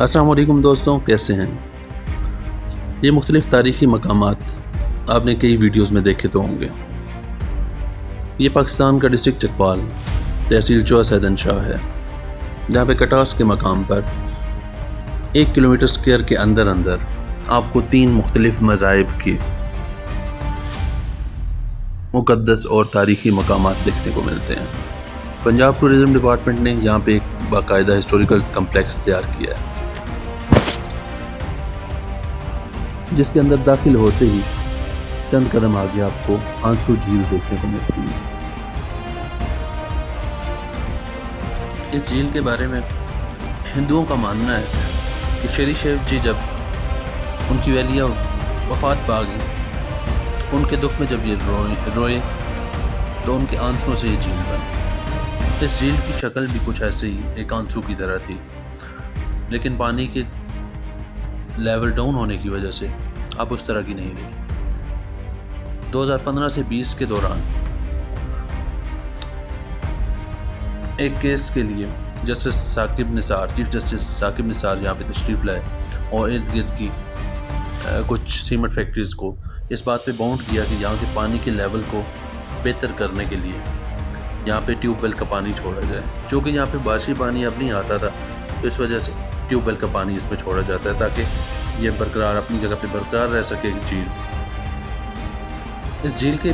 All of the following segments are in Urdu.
السلام علیکم دوستوں، کیسے ہیں؟ یہ مختلف تاریخی مقامات آپ نے کئی ویڈیوز میں دیکھے تو ہوں گے۔ یہ پاکستان کا ڈسٹرکٹ چکوال تحصیل چوہا سیدن شاہ ہے، جہاں پہ کٹاس کے مقام پر 1 کلومیٹر اسکوائر کے اندر آپ کو 3 مختلف مذاہب کی مقدس اور تاریخی مقامات دیکھنے کو ملتے ہیں۔ پنجاب ٹورزم ڈپارٹمنٹ نے یہاں پہ ایک باقاعدہ ہسٹوریکل کمپلیکس تیار کیا ہے، جس کے اندر داخل ہوتے ہی چند قدم آگے آپ کو آنسو جھیل دیکھنے کو ملتی ہے۔ اس جھیل کے بارے میں ہندوؤں کا ماننا ہے کہ شری شیو جی جب ان کی والیا وفات پا گئی تو ان کے دکھ میں جب یہ روئے تو ان کے آنسوؤں سے یہ جھیل بنی۔ اس جھیل کی شکل بھی کچھ ایسے ہی ایک آنسو کی طرح تھی، لیکن پانی کے لیول ڈاؤن ہونے کی وجہ سے اب اس طرح کی نہیں رہی۔ 2015 سے 20 کے دوران ایک کیس کے لیے justice Saqib Nisar, chief justice Saqib Nisar یہاں پہ تشریف لائے اور ارد گرد کی کچھ سیمنٹ فیکٹریز کو اس بات پہ باؤنڈ کیا کہ یہاں کے پانی کے لیول کو بہتر کرنے کے لیے یہاں پہ ٹیوب ویل کا پانی چھوڑا جائے، چونکہ یہاں پہ بارشی پانی اب نہیں آتا تھا، تو اس وجہ سے ٹیوب ویل کا پانی اس میں چھوڑا جاتا ہے تاکہ یہ برقرار اپنی جگہ پہ برقرار رہ سکے جھیل۔ اس جھیل کے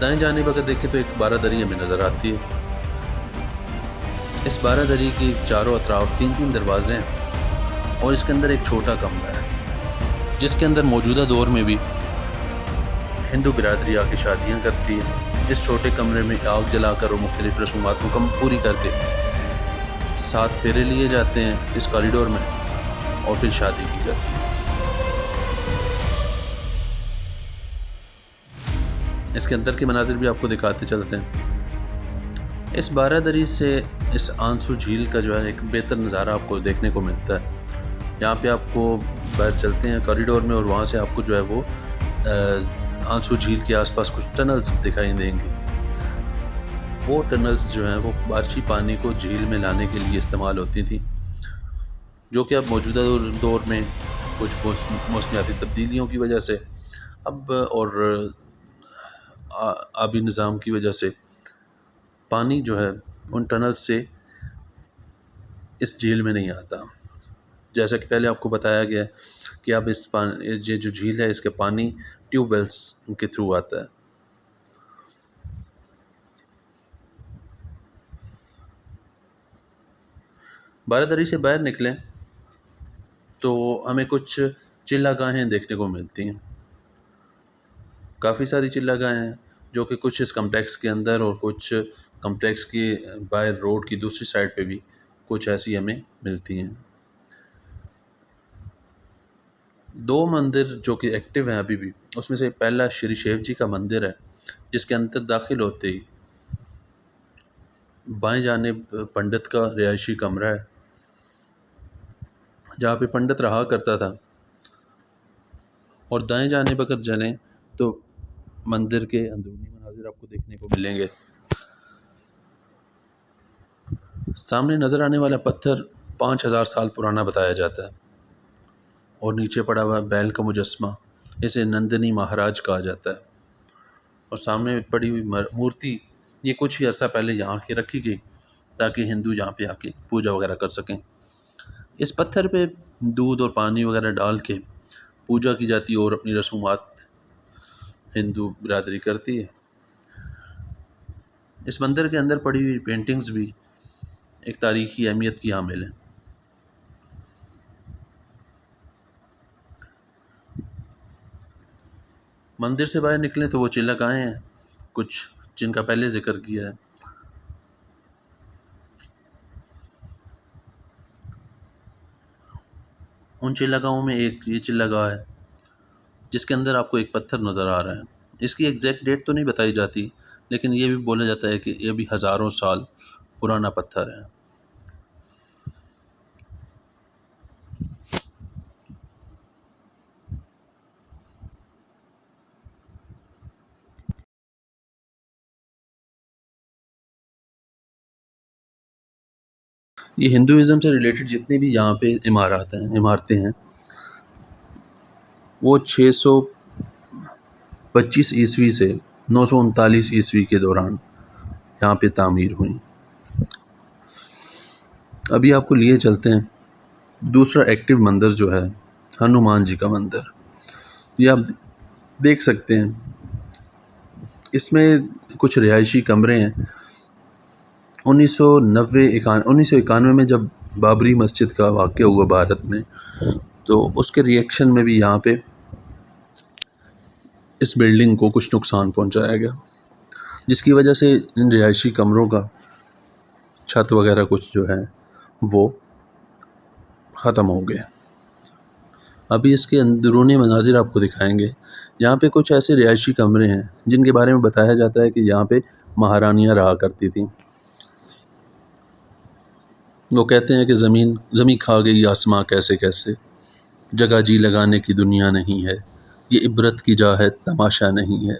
دائیں جانب اگر دیکھیں تو ایک بارہ دری ہمیں نظر آتی ہے۔ اس بارہ دری کی چاروں اطراف 3 دروازے ہیں اور اس کے اندر ایک چھوٹا کمرہ ہے، جس کے اندر موجودہ دور میں بھی ہندو برادری آ کے شادیاں کرتی ہے۔ اس چھوٹے کمرے میں آگ جلا کر اور مختلف رسومات مکمل پوری کر کے 7 پھیرے لیے جاتے ہیں اس کوریڈور میں اور پھر شادی کی جاتی ہے۔ اس کے اندر کے مناظر بھی آپ کو دکھاتے چلتے ہیں۔ اس بارہ دری سے اس آنسو جھیل کا جو ہے ایک بہتر نظارہ آپ کو دیکھنے کو ملتا ہے۔ یہاں پہ آپ کو باہر چلتے ہیں کوریڈور میں اور وہاں سے آپ کو جو ہے وہ آنسو جھیل کے آس پاس کچھ ٹنلز دکھائی دیں گے۔ وہ ٹنلز جو ہیں وہ بارشی پانی کو جھیل میں لانے کے لیے استعمال ہوتی تھیں، جو کہ اب موجودہ دور میں کچھ موسمیاتی تبدیلیوں کی وجہ سے اب اور آبی نظام کی وجہ سے پانی جو ہے ان ٹنل سے اس جھیل میں نہیں آتا، جیسا کہ پہلے آپ کو بتایا گیا کہ اب یہ جو جھیل ہے اس کے پانی ٹیوب ویلز کے تھرو آتا ہے۔ بارہ دری سے باہر نکلیں تو ہمیں کچھ چلہ گاہیں دیکھنے کو ملتی ہیں، کافی ساری چلہ گاہیں ہیں جو کہ کچھ اس کمپلیکس کے اندر اور کچھ کمپلیکس کے باہر روڈ کی دوسری سائڈ پہ بھی کچھ ایسی ہمیں ملتی ہیں۔ 2 مندر جو کہ ایکٹیو ہیں ابھی بھی، اس میں سے پہلا شری شیو جی کا مندر ہے، جس کے اندر داخل ہوتے ہی بائیں جانب پنڈت کا رہائشی کمرہ ہے، جہاں پہ پنڈت رہا کرتا تھا، اور دائیں جانب اگر جائیں تو مندر کے اندرونی مناظر آپ کو دیکھنے کو ملیں گے۔ سامنے نظر آنے والا پتھر 5000 سال پرانا بتایا جاتا ہے، اور نیچے پڑا ہوا بیل کا مجسمہ، اسے نندنی مہاراج کہا جاتا ہے، اور سامنے پڑی ہوئی مورتی یہ کچھ ہی عرصہ پہلے یہاں کے رکھی گئی تاکہ ہندو یہاں پہ آ کے پوجا وغیرہ کر سکیں۔ اس پتھر پہ دودھ اور پانی وغیرہ ڈال کے پوجا کی جاتی ہے اور اپنی رسومات ہندو برادری کرتی ہے۔ اس مندر کے اندر پڑی ہوئی پینٹنگز بھی ایک تاریخی اہمیت کی حامل ہیں۔ مندر سے باہر نکلیں تو وہ چلہ گاہیں ہیں کچھ جن کا پہلے ذکر کیا ہے۔ ان چلہ گاہوں میں ایک یہ چلہ گاہ ہے جس کے اندر آپ کو ایک پتھر نظر آ رہا ہے۔ اس کی ایگزیکٹ ڈیٹ تو نہیں بتائی جاتی، لیکن یہ بھی بولا جاتا ہے کہ یہ بھی ہزاروں سال پرانا پتھر ہے۔ یہ ہندوازم سے ریلیٹڈ جتنی بھی یہاں پہ عمارتیں ہیں وہ 625 عیسوی سے 939 عیسوی کے دوران یہاں پہ تعمیر ہوئیں۔ ابھی آپ کو لیے چلتے ہیں دوسرا ایکٹیو مندر جو ہے ہنومان جی کا مندر۔ یہ آپ دیکھ سکتے ہیں، اس میں کچھ رہائشی کمرے ہیں۔ 1991 میں جب بابری مسجد کا واقعہ ہوا بھارت میں، تو اس کے ریئیکشن میں بھی یہاں پہ اس بلڈنگ کو کچھ نقصان پہنچایا گیا، جس کی وجہ سے ان رہائشی کمروں کا چھت وغیرہ کچھ جو ہے وہ ختم ہو گئے۔ ابھی اس کے اندرونی مناظر آپ کو دکھائیں گے۔ یہاں پہ کچھ ایسے رہائشی کمرے ہیں جن کے بارے میں بتایا جاتا ہے کہ یہاں پہ مہارانیاں رہا کرتی تھیں۔ وہ کہتے ہیں کہ زمین کھا گئی آسماں کیسے کیسے، جگہ جی لگانے کی دنیا نہیں ہے، یہ عبرت کی جا ہے تماشا نہیں ہے۔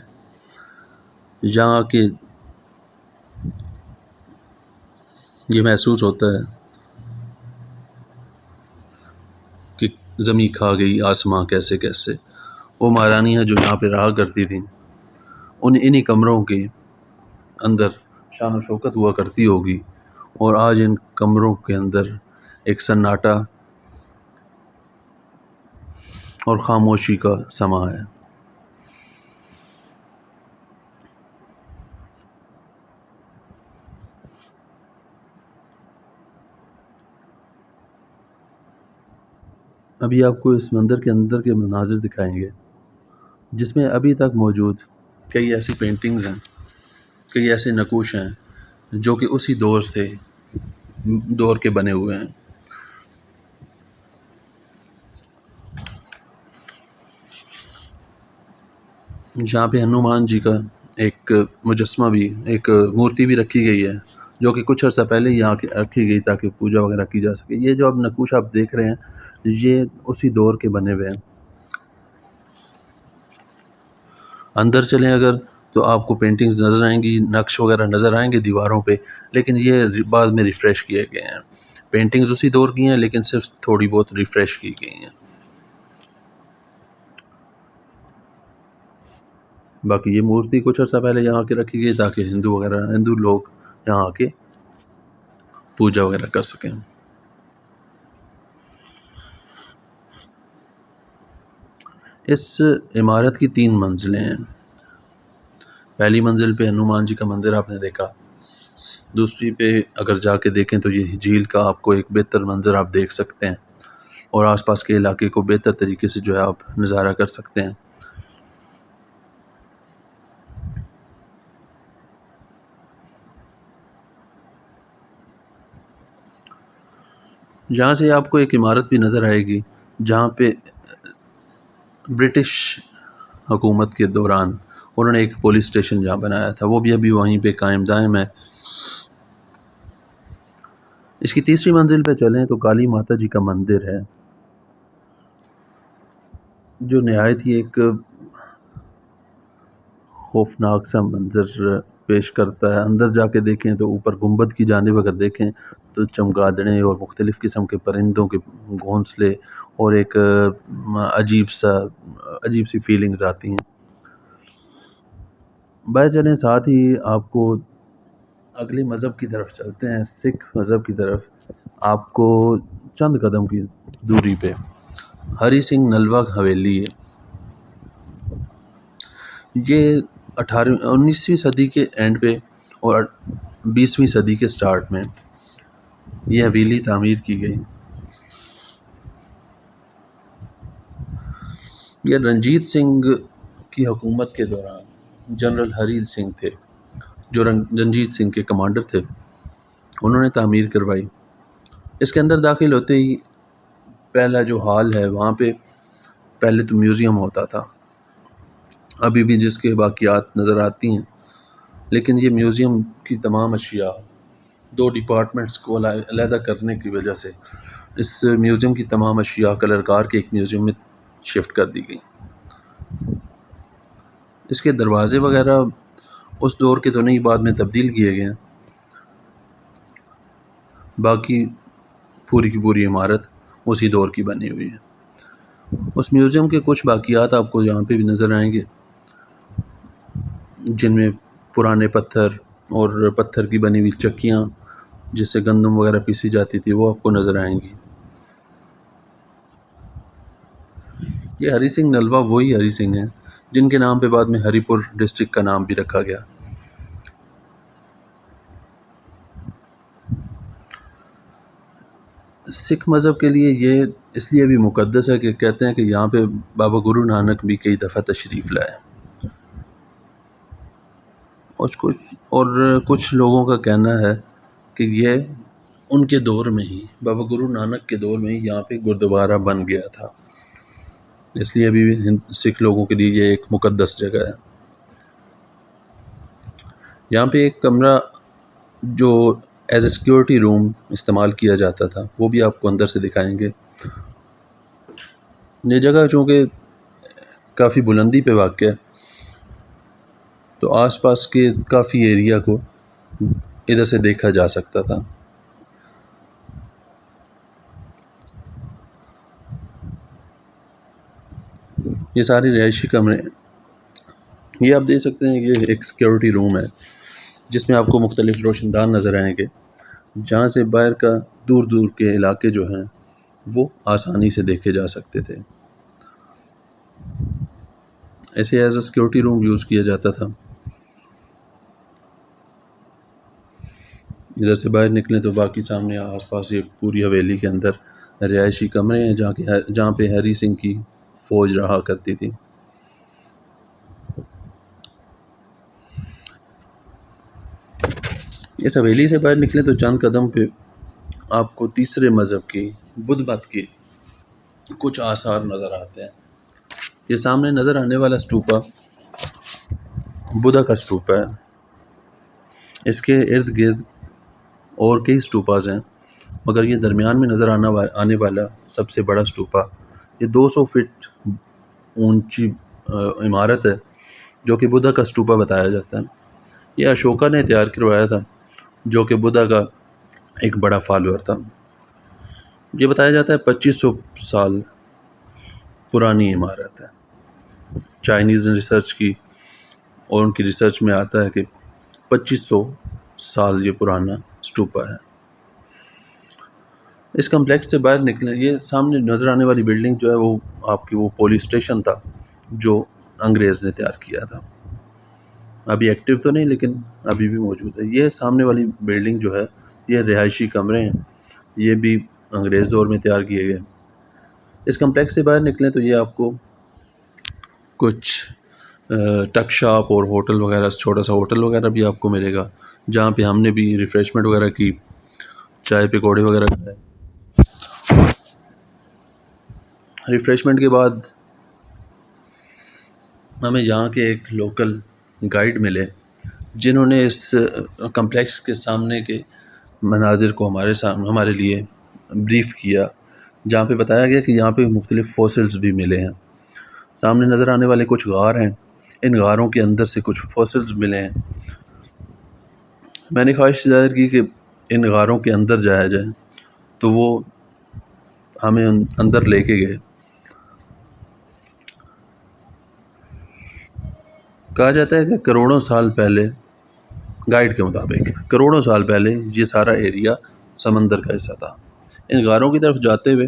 یہاں کے یہ محسوس ہوتا ہے کہ زمین کھا گئی آسماں کیسے کیسے۔ وہ مہارانیاں جو یہاں پہ رہا کرتی تھیں، انہی کمروں کے اندر شان و شوکت ہوا کرتی ہوگی، اور آج ان کمروں کے اندر ایک سناٹا اور خاموشی کا سما ہے۔ ابھی آپ کو اس مندر کے اندر کے مناظر دکھائیں گے، جس میں ابھی تک موجود کئی ایسی پینٹنگز ہیں، کئی ایسے نقوش ہیں جو کہ اسی دور کے بنے ہوئے ہیں۔ جہاں پہ ہنومان جی کا ایک مجسمہ بھی، ایک مورتی بھی رکھی گئی ہے، جو کہ کچھ عرصہ پہلے یہاں رکھی گئی تاکہ پوجا وغیرہ کی جا سکے۔ یہ جو اب نقوش آپ دیکھ رہے ہیں یہ اسی دور کے بنے ہوئے ہیں۔ اندر چلیں اگر تو آپ کو پینٹنگز نظر آئیں گی، نقش وغیرہ نظر آئیں گے دیواروں پہ، لیکن یہ بعد میں ریفریش کیے گئے ہیں۔ پینٹنگز اسی دور کی ہیں لیکن صرف تھوڑی بہت ریفریش کی گئی ہیں۔ باقی یہ مورتی کچھ عرصہ پہلے یہاں کے رکھی گئی تاکہ ہندو لوگ یہاں آ کے پوجا وغیرہ کر سکیں۔ اس عمارت کی 3 منزلیں ہیں۔ پہلی منزل پہ ہنومان جی کا مندر آپ نے دیکھا، دوسری پہ اگر جا کے دیکھیں تو یہ جھیل کا آپ کو ایک بہتر منظر آپ دیکھ سکتے ہیں، اور آس پاس کے علاقے کو بہتر طریقے سے جو ہے آپ نظارہ کر سکتے ہیں۔ جہاں سے آپ کو ایک عمارت بھی نظر آئے گی جہاں پہ برٹش حکومت کے دوران انہوں نے ایک پولیس اسٹیشن جہاں بنایا تھا، وہ بھی ابھی وہیں پہ قائم دائم ہے۔ اس کی تیسری منزل پہ چلیں تو کالی ماتا جی کا مندر ہے، جو نہایت ہی ایک خوفناک سا منظر پیش کرتا ہے۔ اندر جا کے دیکھیں تو اوپر گنبد کی جانب اگر دیکھیں تو چمگادڑیں اور مختلف قسم کے پرندوں کے گھونسلے اور ایک عجیب سی فیلنگز آتی ہیں۔ بھائی چلیں ساتھ ہی آپ کو اگلے مذہب کی طرف چلتے ہیں، سکھ مذہب کی طرف۔ آپ کو چند قدم کی دوری پہ ہری سنگھ نلوا حویلی ہے۔ یہ 19ویں صدی کے اینڈ پہ اور 20ویں صدی کے سٹارٹ میں یہ حویلی تعمیر کی گئی۔ یہ رنجیت سنگھ کی حکومت کے دوران جنرل ہری سنگھ تھے جو رنجیت سنگھ کے کمانڈر تھے، انہوں نے تعمیر کروائی۔ اس کے اندر داخل ہوتے ہی پہلا جو ہال ہے وہاں پہ پہلے تو میوزیم ہوتا تھا، ابھی بھی جس کے باقیات نظر آتی ہیں، لیکن یہ میوزیم کی تمام اشیاء 2 ڈپارٹمنٹس کو علیحدہ کرنے کی وجہ سے اس میوزیم کی تمام اشیاء کلر کار کے ایک میوزیم میں شفٹ کر دی گئی۔ اس کے دروازے وغیرہ اس دور کے تو نہیں، بعد میں تبدیل کیے گئے ہیں۔ باقی پوری کی پوری عمارت اسی دور کی بنی ہوئی ہے۔ اس میوزیم کے کچھ باقیات آپ کو یہاں پہ بھی نظر آئیں گے، جن میں پرانے پتھر اور پتھر کی بنی ہوئی چکیاں جس سے گندم وغیرہ پیسی جاتی تھی وہ آپ کو نظر آئیں گی۔ یہ ہری سنگھ نلوا وہی ہری سنگھ ہیں جن کے نام پہ بعد میں ہری پور ڈسٹرکٹ کا نام بھی رکھا گیا۔ سکھ مذہب کے لیے یہ اس لیے بھی مقدس ہے کہ کہتے ہیں کہ یہاں پہ بابا گرو نانک بھی کئی دفعہ تشریف لائے، اور کچھ لوگوں کا کہنا ہے کہ یہ ان کے دور میں ہی، بابا گرو نانک کے دور میں ہی یہاں پہ گردوارہ بن گیا تھا، اس لیے ابھی بھی سکھ لوگوں کے لیے یہ ایک مقدس جگہ ہے۔ یہاں پہ ایک کمرہ جو ایز اے سیکورٹی روم استعمال کیا جاتا تھا وہ بھی آپ کو اندر سے دکھائیں گے۔ یہ جگہ چونکہ کافی بلندی پہ واقع ہے تو آس پاس کے کافی ایریا کو ادھر سے دیکھا جا سکتا تھا۔ یہ ساری رہائشی کمرے، یہ آپ دیکھ سکتے ہیں، یہ ایک سیکورٹی روم ہے جس میں آپ کو مختلف روشن دان نظر آئیں گے، جہاں سے باہر کا دور دور کے علاقے جو ہیں وہ آسانی سے دیکھے جا سکتے تھے۔ ایسے as a security room use کیا جاتا تھا۔ ادھر سے باہر نکلیں تو باقی سامنے آس پاس یہ پوری حویلی کے اندر رہائشی کمرے ہیں جہاں پہ ہری سنگھ کی فوج رہا کرتی تھی۔ اس حویلی سے باہر نکلیں تو چند قدم پہ آپ کو تیسرے مذہب کی، بدھ مت کی کچھ آثار نظر آتے ہیں۔ یہ سامنے نظر آنے والا اسٹوپا بدھا کا اسٹوپا ہے۔ اس کے ارد گرد اور کئی اسٹوپاز ہیں، مگر یہ درمیان میں نظر آنے والا سب سے بڑا اسٹوپا، یہ 200 فٹ اونچی عمارت ہے جو کہ بدھا کا اسٹوپا بتایا جاتا ہے۔ یہ اشوکا نے تیار کروایا تھا جو کہ بدھا کا ایک بڑا فالوور تھا۔ یہ بتایا جاتا ہے 2500 سال پرانی عمارت ہے۔ چائنیز نے ریسرچ کی اور ان کی ریسرچ میں آتا ہے کہ 2500 سال یہ پرانا اسٹوپا ہے۔ اس کمپلیکس سے باہر نکلیں، یہ سامنے نظر آنے والی بلڈنگ جو ہے وہ آپ کی وہ پولیس اسٹیشن تھا جو انگریز نے تیار کیا تھا۔ ابھی ایکٹیو تو نہیں لیکن ابھی بھی موجود ہے۔ یہ سامنے والی بلڈنگ جو ہے یہ رہائشی کمرے ہیں، یہ بھی انگریز دور میں تیار کیے گئے۔ اس کمپلیکس سے باہر نکلیں تو یہ آپ کو کچھ ٹک شاپ اور ہوٹل وغیرہ، چھوٹا سا ہوٹل وغیرہ بھی آپ کو ملے گا جہاں پہ ہم نے بھی ریفریشمنٹ وغیرہ کی، چائے پکوڑے وغیرہ کھائے۔ ریفریشمنٹ کے بعد ہمیں یہاں کے ایک لوکل گائیڈ ملے جنہوں نے اس کمپلیکس کے سامنے کے مناظر کو ہمارے لیے بریف کیا، جہاں پہ بتایا گیا کہ یہاں پہ مختلف فوسلز بھی ملے ہیں۔ سامنے نظر آنے والے کچھ غار ہیں، ان غاروں کے اندر سے کچھ فوسلز ملے ہیں۔ میں نے خواہش ظاہر کی کہ ان غاروں کے اندر جایا جائے تو وہ ہمیں اندر لے کے گئے۔ کہا جاتا ہے کہ کروڑوں سال پہلے، گائیڈ کے مطابق کروڑوں سال پہلے یہ سارا ایریا سمندر کا حصہ تھا۔ ان غاروں کی طرف جاتے ہوئے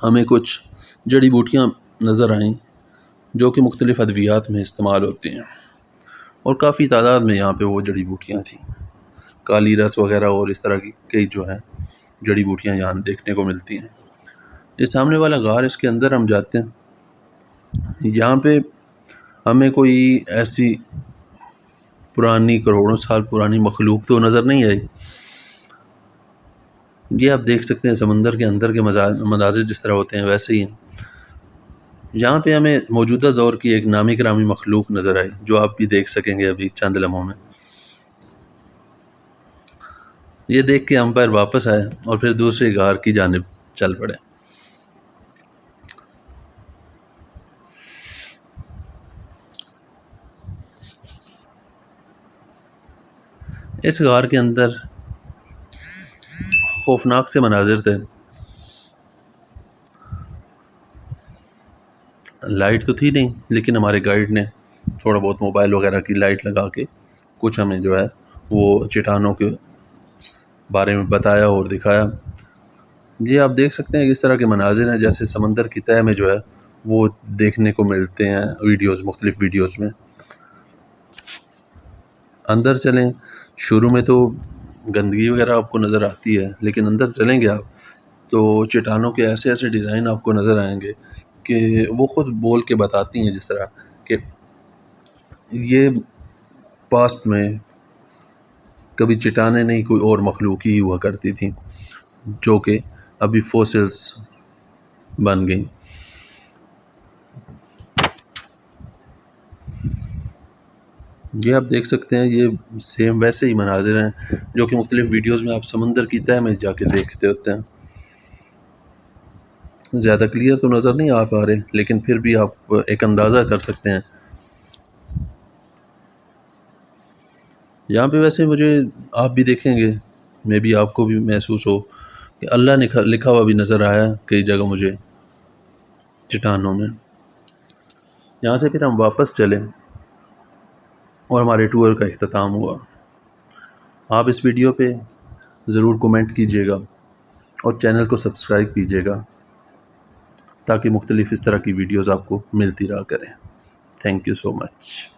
ہمیں کچھ جڑی بوٹیاں نظر آئیں جو کہ مختلف ادویات میں استعمال ہوتی ہیں، اور کافی تعداد میں یہاں پہ وہ جڑی بوٹیاں تھیں، کالی رس وغیرہ اور اس طرح کی کئی جو ہیں جڑی بوٹیاں یہاں دیکھنے کو ملتی ہیں۔ یہ سامنے والا غار، اس کے اندر ہم جاتے ہیں، یہاں پہ ہمیں کوئی ایسی پرانی کروڑوں سال پرانی مخلوق تو نظر نہیں آئی۔ یہ آپ دیکھ سکتے ہیں سمندر کے اندر کے مناظر جس طرح ہوتے ہیں ویسے ہی ہیں۔ یہاں پہ ہمیں موجودہ دور کی ایک نامی گرامی مخلوق نظر آئی جو آپ بھی دیکھ سکیں گے ابھی چند لمحوں میں۔ یہ دیکھ کے ہم پر واپس آئے اور پھر دوسرے غار کی جانب چل پڑے۔ اس غار کے اندر خوفناک سے مناظر تھے. لائٹ تو تھی نہیں، لیکن ہمارے گائیڈ نے تھوڑا بہت موبائل وغیرہ کی لائٹ لگا کے کچھ ہمیں جو ہے وہ چٹانوں کے بارے میں بتایا اور دکھایا. جی آپ دیکھ سکتے ہیں اس طرح کے مناظر ہیں جیسے سمندر کی تہہ میں جو ہے وہ دیکھنے کو ملتے ہیں ویڈیوز، مختلف ویڈیوز میں. اندر چلیں، شروع میں تو گندگی وغیرہ آپ کو نظر آتی ہے، لیکن اندر چلیں گے آپ تو چٹانوں کے ایسے ایسے ڈیزائن آپ کو نظر آئیں گے کہ وہ خود بول کے بتاتی ہیں، جس طرح کہ یہ پاسٹ میں کبھی چٹانیں نہیں کوئی اور مخلوق ہی ہوا کرتی تھیں جو کہ ابھی فوسلز بن گئیں. یہ آپ دیکھ سکتے ہیں یہ سیم ویسے ہی مناظر ہیں جو کہ مختلف ویڈیوز میں آپ سمندر کی تہہ میں جا کے دیکھتے ہوتے ہیں. زیادہ کلیئر تو نظر نہیں آ پا رہے، لیکن پھر بھی آپ ایک اندازہ کر سکتے ہیں. یہاں پہ ویسے مجھے آپ بھی دیکھیں گے، میں بھی آپ کو بھی محسوس ہو کہ اللہ نے لکھا ہوا بھی نظر آیا کئی جگہ مجھے چٹانوں میں. یہاں سے پھر ہم واپس چلیں اور ہمارے ٹور کا اختتام ہوا. آپ اس ویڈیو پہ ضرور کومنٹ کیجیے گا اور چینل کو سبسکرائب کیجیے گا تاکہ مختلف اس طرح کی ویڈیوز آپ کو ملتی رہا کریں. Thank you so much.